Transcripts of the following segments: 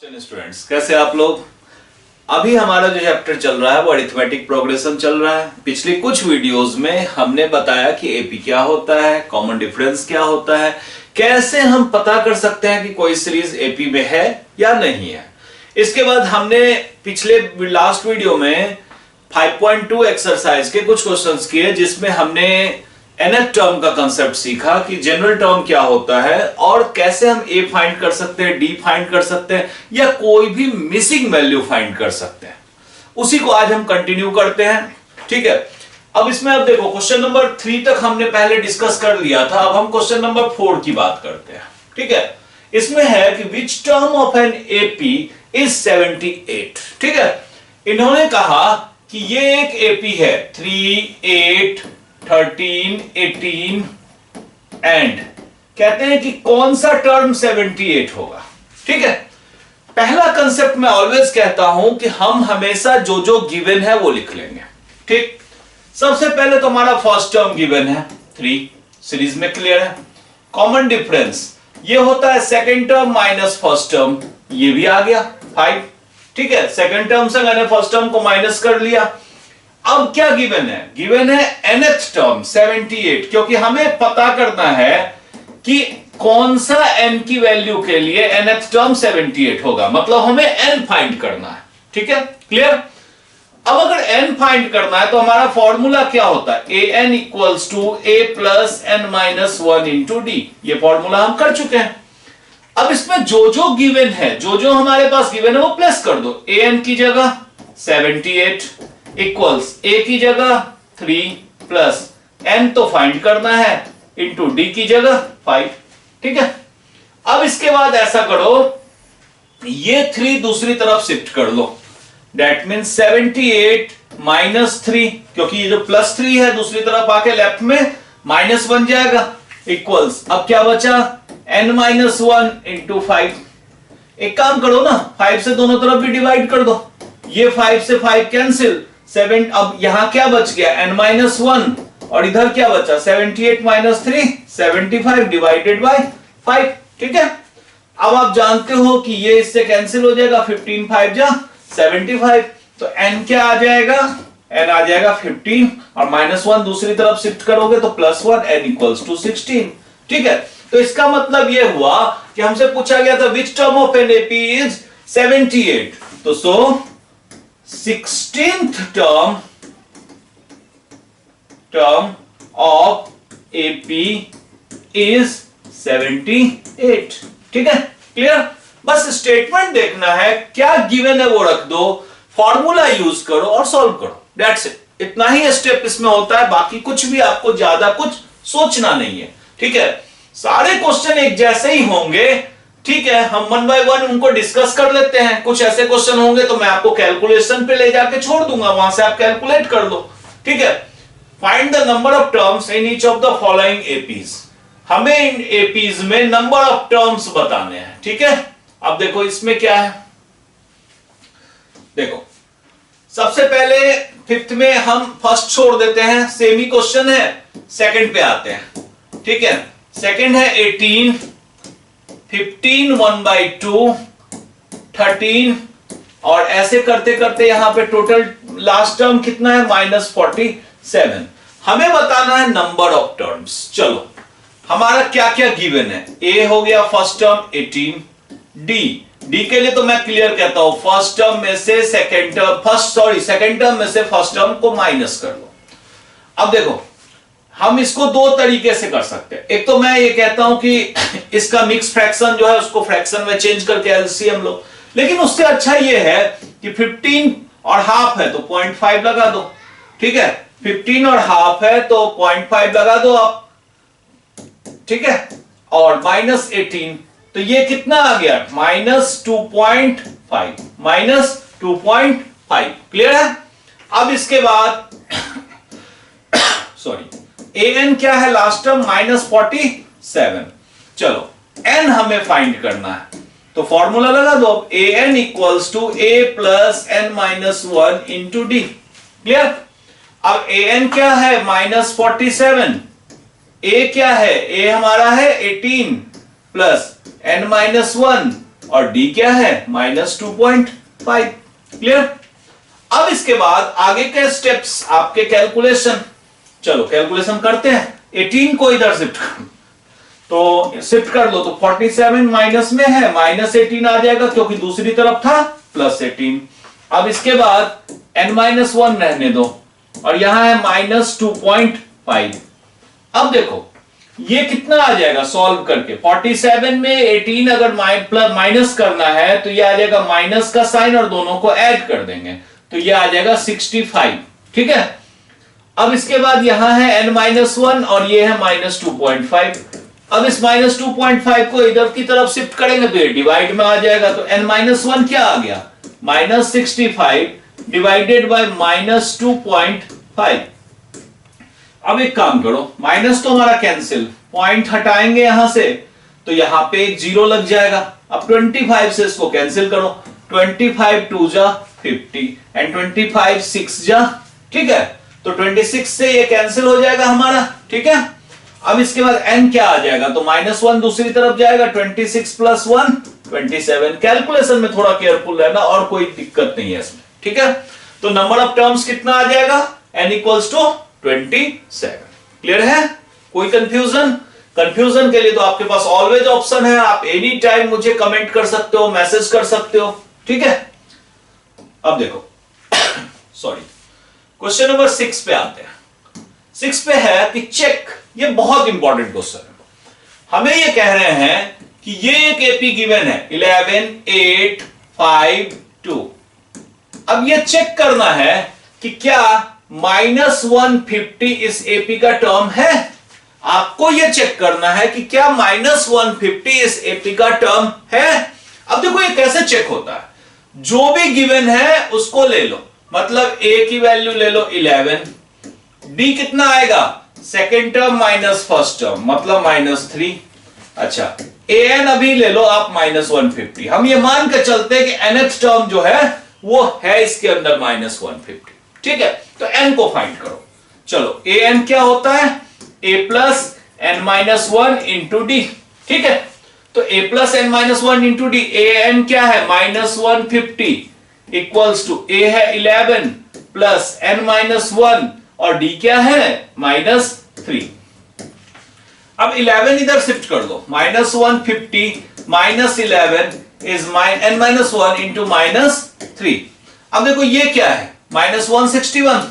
Students, कैसे आप लोग। अभी हमारा जो चैप्टर चल रहा है वो अरिथमेटिक प्रोग्रेशन चल रहा है। पिछली कुछ वीडियोस में हमने बताया कि एपी क्या होता है, कॉमन डिफरेंस क्या होता है, कैसे हम पता कर सकते हैं कि कोई सीरीज एपी में है या नहीं है। इसके बाद हमने पिछले लास्ट वीडियो में 5.2 एक्सरसाइज के कुछ क्वेश्चंस किए, जिसमें हमने nth टर्म का कंसेप्ट सीखा कि जनरल टर्म क्या होता है और कैसे हम a फाइंड कर सकते हैं, d फाइंड कर सकते हैं या कोई भी मिसिंग वैल्यू फाइंड कर सकते हैं। उसी को आज हम कंटिन्यू करते हैं। ठीक है, अब इसमें अब देखो क्वेश्चन नंबर 3 तक हमने पहले डिस्कस कर लिया था। अब हम क्वेश्चन नंबर 4 की बात करते हैं। ठीक है, इसमें है कि which term of an AP is 78। ठीक है, इन्होंने कहा कि ये एक एपी है 3, 8, 13, 18 एंड कहते हैं कि कौन सा टर्म 78 होगा। ठीक है, पहला कंसेप्ट मैं ऑलवेज कहता हूं कि हम हमेशा जो जो गिवन है वो लिख लेंगे। ठीक, सबसे पहले तो हमारा फर्स्ट टर्म गिवन है 3, सीरीज में क्लियर है। कॉमन डिफरेंस ये होता है second term minus first term, ये भी आ गया 5। ठीक है, सेकंड टर्म से मैंने फर्स्ट टर्म को माइनस कर लिया। अब क्या गिवन है? गिवन है nth टर्म 78, क्योंकि हमें पता करना है कि कौन सा n की वैल्यू के लिए nth टर्म 78 होगा, मतलब हमें n फाइंड करना है। ठीक है, क्लियर। अब अगर n फाइंड करना है तो हमारा फॉर्मूला क्या होता है? an equals to a plus n minus 1 into D. ये फॉर्मूला हम कर चुके हैं। अब इसमें जो जो गिवन है, जो जो हमारे पास गिवन है वो प्लस कर दो। an की जगह 78 इक्वल्स a की जगह 3 प्लस n तो फाइंड करना है इंटू d की जगह 5। ठीक है, अब इसके बाद ऐसा करो, ये 3 दूसरी तरफ शिफ्ट कर लो। दैट मीन्स 78 माइनस 3, क्योंकि ये जो प्लस 3 है दूसरी तरफ आके लेफ्ट में माइनस बन जाएगा, इक्वल्स अब क्या बचा? n minus 1 into 5। एक काम करो ना, 5 से दोनों तरफ भी डिवाइड कर दो। ये 5 से 5 कैंसिल, 7। अब यहां क्या बच गया? n माइनस 1, और इधर क्या बचा? 78 माइनस 3 75 डिवाइडेड बाय 5। ठीक है, अब आप जानते हो कि ये इससे कैंसिल हो जाएगा, 15 5 जा 75, तो n क्या आ जाएगा? n आ जाएगा 15, और माइनस 1 दूसरी तरफ शिफ्ट करोगे तो प्लस 1, n इक्वल्स टू 16। ठीक है, तो इसका मतलब ये हुआ कि हमसे पूछा गया था which term of an AP is 78, तो सो 16th term of AP is 78। ठीक है, क्लियर। बस स्टेटमेंट देखना है, क्या गिवन है वो रख दो, फॉर्मूला यूज करो और सॉल्व करो। दैट्स इट, इतना ही स्टेप इसमें होता है, बाकी कुछ भी आपको ज्यादा कुछ सोचना नहीं है। ठीक है, सारे क्वेश्चन एक जैसे ही होंगे। ठीक है, हम 1 बाय 1 उनको डिस्कस कर लेते हैं। कुछ ऐसे क्वेश्चन होंगे तो मैं आपको कैलकुलेशन पे ले जाके छोड़ दूंगा, वहां से आप कैलकुलेट कर लो। ठीक है, find the number of terms in each of the following APs. हमें इन एपीज में नंबर ऑफ टर्म्स बताने हैं। ठीक है, अब देखो इसमें क्या है, देखो सबसे पहले 5th में हम फर्स्ट छोड़ देते हैं, सेमी क्वेश्चन है। सेकंड पे आते हैं। ठीक है, सेकंड है 18, 15 1 बाई 2, 13, और ऐसे करते करते यहां पे टोटल लास्ट टर्म कितना है? माइनस 47। हमें बताना है नंबर ऑफ टर्म्स। चलो, हमारा क्या क्या गिवन है? ए हो गया फर्स्ट टर्म 18, डी के लिए तो मैं क्लियर कहता हूं, फर्स्ट टर्म में से सेकंड टर्म में से फर्स्ट टर्म को माइनस कर लो। अब देखो, हम इसको दो तरीके से कर सकते हैं। एक तो मैं ये कहता हूं कि इसका मिक्स फ्रैक्शन जो है उसको फ्रैक्शन में चेंज करके एलसीएम लो, लेकिन उससे अच्छा ये है कि 15 और हाफ है तो 0.5 लगा दो। ठीक है, 15 और हाफ है तो 0.5 लगा दो आप। ठीक है, और माइनस 18, तो ये कितना आ गया? Minus 2.5, minus 2.5। क्लियर है। अब इसके बाद सॉरी, an क्या है? Last term minus 47। चलो, n हमें फाइंड करना है, तो फॉर्मूला लगा दो। an equals to a plus n minus 1 into D. Clear. अब an क्या है? माइनस 47। a क्या है? a हमारा है 18 प्लस n माइनस 1 और डी क्या है -2.5। क्लियर। अब इसके बाद आगे के स्टेप्स आपके कैलकुलेशन, चलो कैलकुलेशन करते हैं। 18 को इधर शिफ्ट कर, तो शिफ्ट कर लो, तो 47 माइनस में है, -18 आ जाएगा क्योंकि दूसरी तरफ था +18। अब इसके बाद n-1 रहने दो और यहां है -2.5। अब देखो ये कितना आ जाएगा सॉल्व करके, 47 में 18 अगर माइनस करना है तो ये आ जाएगा माइनस का साइन और दोनों को ऐड कर देंगे तो ये आ जाएगा 65। ठीक है। अब इसके बाद यहां है n-1 और ये है -2.5। अब इस -2.5 को इधर की तरफ शिफ्ट करेंगे तो ये डिवाइड में आ जाएगा, तो n-1 क्या आ गया -65 डिवाइडेड बाय -2.5। अब एक काम करो, माइनस तो हमारा कैंसिल, पॉइंट हटाएंगे यहां से तो यहां पे एक 0 लग जाएगा। अब 25 से इसको कैंसिल करो, 25 2 जा 50 एंड 25 6 जा, ठीक है, तो 26 से ये कैंसिल हो जाएगा हमारा। ठीक है। अब इसके बाद n क्या आ जाएगा, तो -1 दूसरी तरफ जाएगा, 26 + 1 27। कैलकुलेशन में थोड़ा केयरफुल रहना और कोई दिक्कत नहीं है इसमें। ठीक है। तो नंबर ऑफ टर्म्स कितना आ जाएगा, n = 27। क्लियर है, कोई कंफ्यूजन? कंफ्यूजन के लिए तो आपके पास ऑलवेज ऑप्शन है, आप एनी टाइम मुझे कमेंट कर सकते हो, मैसेज कर सकते हो। ठीक है। अब देखो सॉरी, क्वेश्चन नंबर 6 पे आते हैं। 6 पे है कि चेक, ये बहुत इंपॉर्टेंट क्वेश्चन है। हमें ये कह रहे हैं कि ये एक एपी गिवन है 11 8 5 2। अब ये चेक करना है कि क्या -150 इस एपी का टर्म है। आपको यह चेक करना है कि क्या -150 इस एपी का टर्म है। अब देखो ये कैसे चेक होता है, जो भी गिवन है उसको ले लो, मतलब a की वैल्यू ले लो 11, d कितना आएगा second term minus first term मतलब -3। अच्छा an अभी ले लो आप -150। हम ये मान के चलते हैं कि nth टर्म जो है वो है इसके अंदर -150। ठीक है। तो n को फाइंड करो। चलो an क्या होता है, a + n-1 इंटू डी। ठीक है। तो a + n-1 into D, an क्या है -150 इक्वल्स टू a है 11 प्लस n-1 और d क्या है -3। अब 11 इधर शिफ्ट कर दो, -150 - 11 इज n-1 इंटू -3। अब देखो ये क्या है -161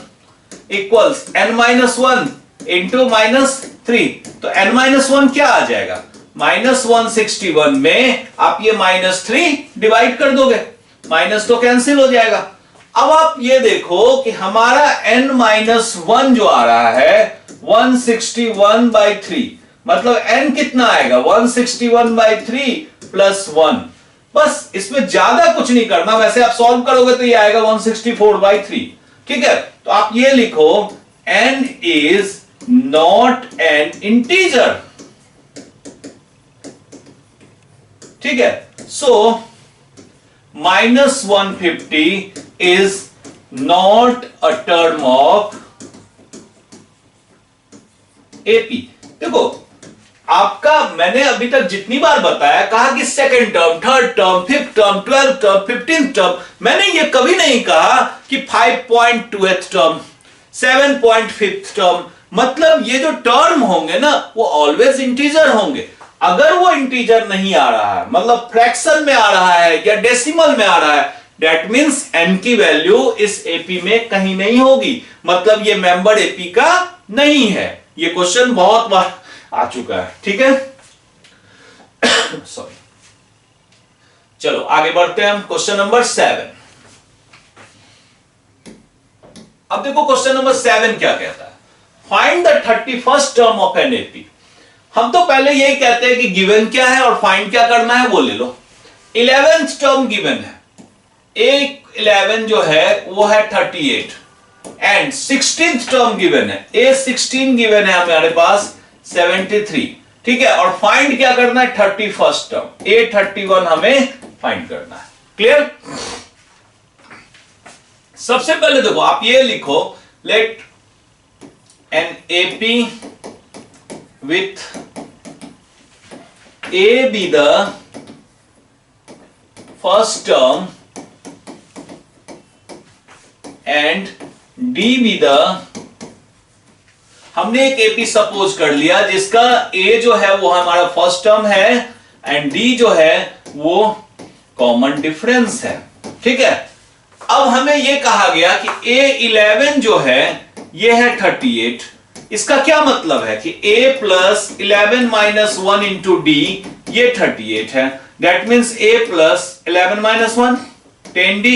इक्वल्स n-1 इंटू -3। तो n-1 क्या आ जाएगा, -161 में आप ये -3 डिवाइड कर दोगे, माइनस तो कैंसिल हो जाएगा। अब आप ये देखो कि हमारा n-1 जो आ रहा है 161/3, मतलब n कितना आएगा 161/3 + 1। बस इसमें ज्यादा कुछ नहीं करना, वैसे आप सॉल्व करोगे तो ये आएगा 164/3। ठीक है। तो आप ये लिखो n is not an integer. ठीक है। सो -150 is not a term of AP. देखो आपका, मैंने अभी तक जितनी बार बताया, कहा कि second term, third term, fifth term, 12th term, 15th term, मैंने ये कभी नहीं कहा कि 5.2th टर्म, 7.5th टर्म। मतलब ये जो टर्म होंगे ना वो ऑलवेज इंटीजर होंगे। अगर वो इंटीजर नहीं आ रहा है, मतलब फ्रैक्शन में आ रहा है या डेसिमल में आ रहा है, दैट मींस n की वैल्यू इस एपी में कहीं नहीं होगी, मतलब ये मेंबर एपी का नहीं है। ये क्वेश्चन बहुत बार आ चुका है। ठीक है। सॉरी। चलो आगे बढ़ते हैं हम, क्वेश्चन नंबर 7। अब देखो क्वेश्चन नंबर 7 क्या कहता है, find the 31st term of an AP. हम तो पहले यही कहते हैं कि गिवन क्या है और फाइंड क्या करना है वो ले लो। 11th टर्म गिवन है, एक 11 जो है वो है 38 एंड 16th टर्म गिवन है, A16 गिवन है हमारे पास 73। ठीक है। और फाइंड क्या करना है 31st टर्म, A31 हमें फाइंड करना है। क्लियर। सबसे पहले देखो आप ये लिखो, let an AP with A be the first term and D be the, हमने एक एपी सपोज कर लिया जिसका ए जो है वो हमारा फर्स्ट टर्म है एंड डी जो है वो कॉमन डिफरेंस है। ठीक है, अब हमें यह कहा गया कि A11 जो है ये है 38। इसका क्या मतलब है कि A plus 11 minus 1 into D ये 38 है। That means A plus 11 minus 1 10D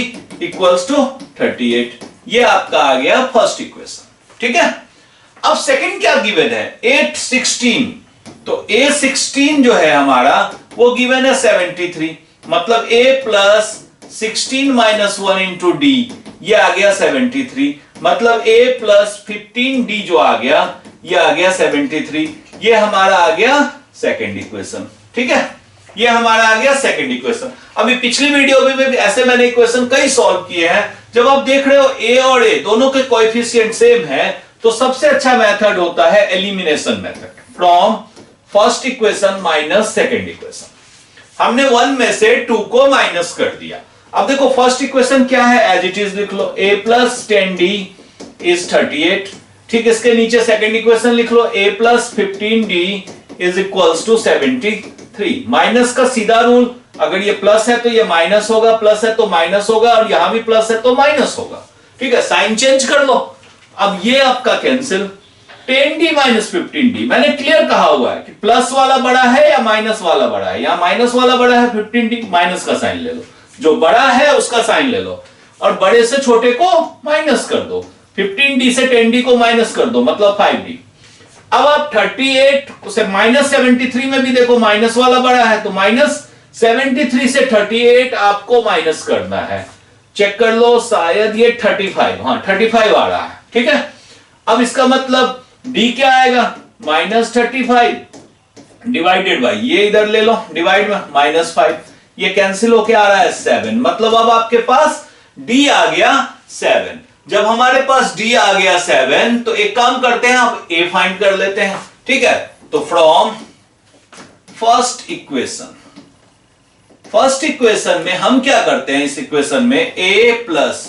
equals to 38। ये आपका आ गया फर्स्ट इक्वेशन। ठीक है, अब सेकंड क्या गिवन है 816, तो A16 जो है हमारा वो गिवन है 73, मतलब A plus 16 minus 1 into D ये आ गया 73, मतलब A प्लस 15D जो आ गया ये आ गया 73। ये हमारा आ गया सेकंड इक्वेशन। ठीक है, ये हमारा आ गया सेकंड इक्वेशन। अभी पिछली वीडियो में भी ऐसे मैंने इक्वेशन कई सॉल्व किए हैं। जब आप देख रहे हो A और A दोनों के कोएफिशिएंट सेम है तो सबसे अच्छा मेथड होता है elimination method from first equation minus second equation. हमने 1 में से 2 को माइनस कर दिया। अब देखो फर्स्ट इक्वेशन क्या है, एज इट इज लिख लो A प्लस 10D इज 38। ठीक, इसके नीचे सेकंड इक्वेशन लिख लो A plus 15D is equals to 73। Minus का सीधा रूल, अगर ये प्लस है तो ये माइनस होगा, प्लस है तो माइनस होगा, और यहां भी प्लस है तो माइनस होगा। ठीक है, साइन चेंज कर लो। अब ये आपका कैंसिल, 10D माइनस 15D मैंने क्लियर कहा हुआ है कि प्लस वाला बड़ा है या माइनस वाला बड़ा है। यहां माइनस वाला बड़ा है 15D, माइनस का साइन ले लो, जो बड़ा है उसका साइन ले लो और बड़े से छोटे को माइनस कर दो। 15D से 10D को माइनस कर दो, मतलब 5D। अब आप 38 से माइनस 73 में भी देखो माइनस वाला बड़ा है, तो माइनस 73 से 38 आपको माइनस करना है। चेक कर लो, शायद ये 35, हाँ 35 आ रहा है। ठीक है, अब इसका मतलब D क्या आएगा, माइनस 35 डिवाइडेड बाई, ये इधर ले लो डिवाइड में माइनस 5, ये कैंसिल होके आ रहा है 7, मतलब अब आपके पास D आ गया 7। जब हमारे पास D आ गया 7 तो एक काम करते हैं, अब A फाइंड कर लेते हैं। ठीक है, तो फ्रॉम फर्स्ट इक्वेशन में हम क्या करते हैं, इस इक्वेशन में A प्लस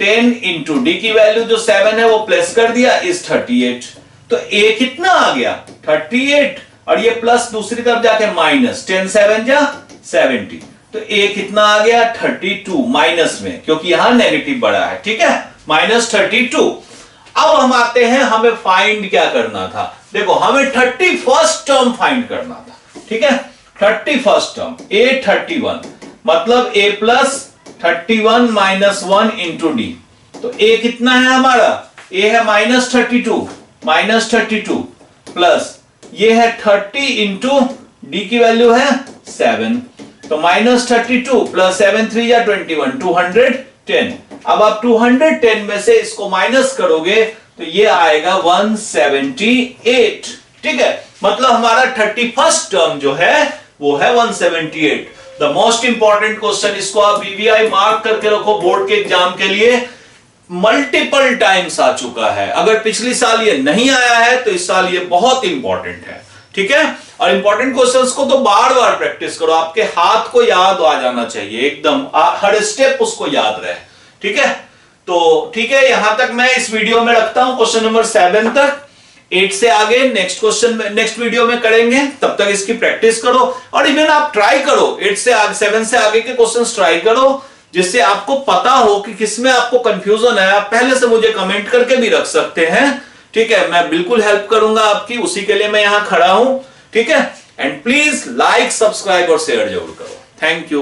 10 इंटू डी की वैल्यू जो 7 है वो प्लस कर दिया इस 38। तो A कितना आ गया 38, और ये प्लस दूसरी तरफ जाके माइनस, 10 7 जा 70, तो A कितना आ गया 32 माइनस में, क्योंकि यहां नेगेटिव बड़ा है। ठीक है, माइनस 32। अब हम आते हैं, हमें फाइंड क्या करना था, देखो हमें 31st टर्म फाइंड करना था। ठीक है, 31st टर्म A 31, मतलब A plus 31 minus 1 into D. तो A कितना है हमारा, A है माइनस 32 प्लस ये है 30 इंटू डी की वैल्यू है 7, तो माइनस 32 प्लस 7 3 या 21, 210। अब आप 210 में से इसको माइनस करोगे तो ये आएगा 178। ठीक है, मतलब हमारा 31st टर्म जो है वो है 178। द मोस्ट इंपॉर्टेंट क्वेश्चन, इसको आप BVI मार्क करके रखो बोर्ड के एग्जाम के लिए, मल्टीपल टाइम्स आ चुका है। अगर पिछली साल ये नहीं आया है तो इस साल ये बहुत इंपॉर्टेंट है। ठीक है, और इंपॉर्टेंट क्वेश्चंस को तो बार बार प्रैक्टिस करो, आपके हाथ को याद आ जाना चाहिए एकदम, हर स्टेप उसको याद रहे। ठीक है, तो ठीक है, यहां तक मैं इस वीडियो में रखता हूं, क्वेश्चन नंबर 7 तक। 8 से आगे नेक्स्ट वीडियो में करेंगे, तब तक इसकी प्रैक्टिस करो। और इवन आप ट्राई करो 8 से आगे 7 से आगे के क्वेश्चंस ट्राई करो, जिससे आपको पता हो कि किसमें आपको कंफ्यूजन है। आप पहले से मुझे कमेंट करके भी रख सकते हैं। ठीक है, मैं बिल्कुल हेल्प करूंगा आपकी, उसी के लिए मैं यहां खड़ा हूं। ठीक है, एंड प्लीज लाइक, सब्सक्राइब और शेयर जरूर करो। Thank you.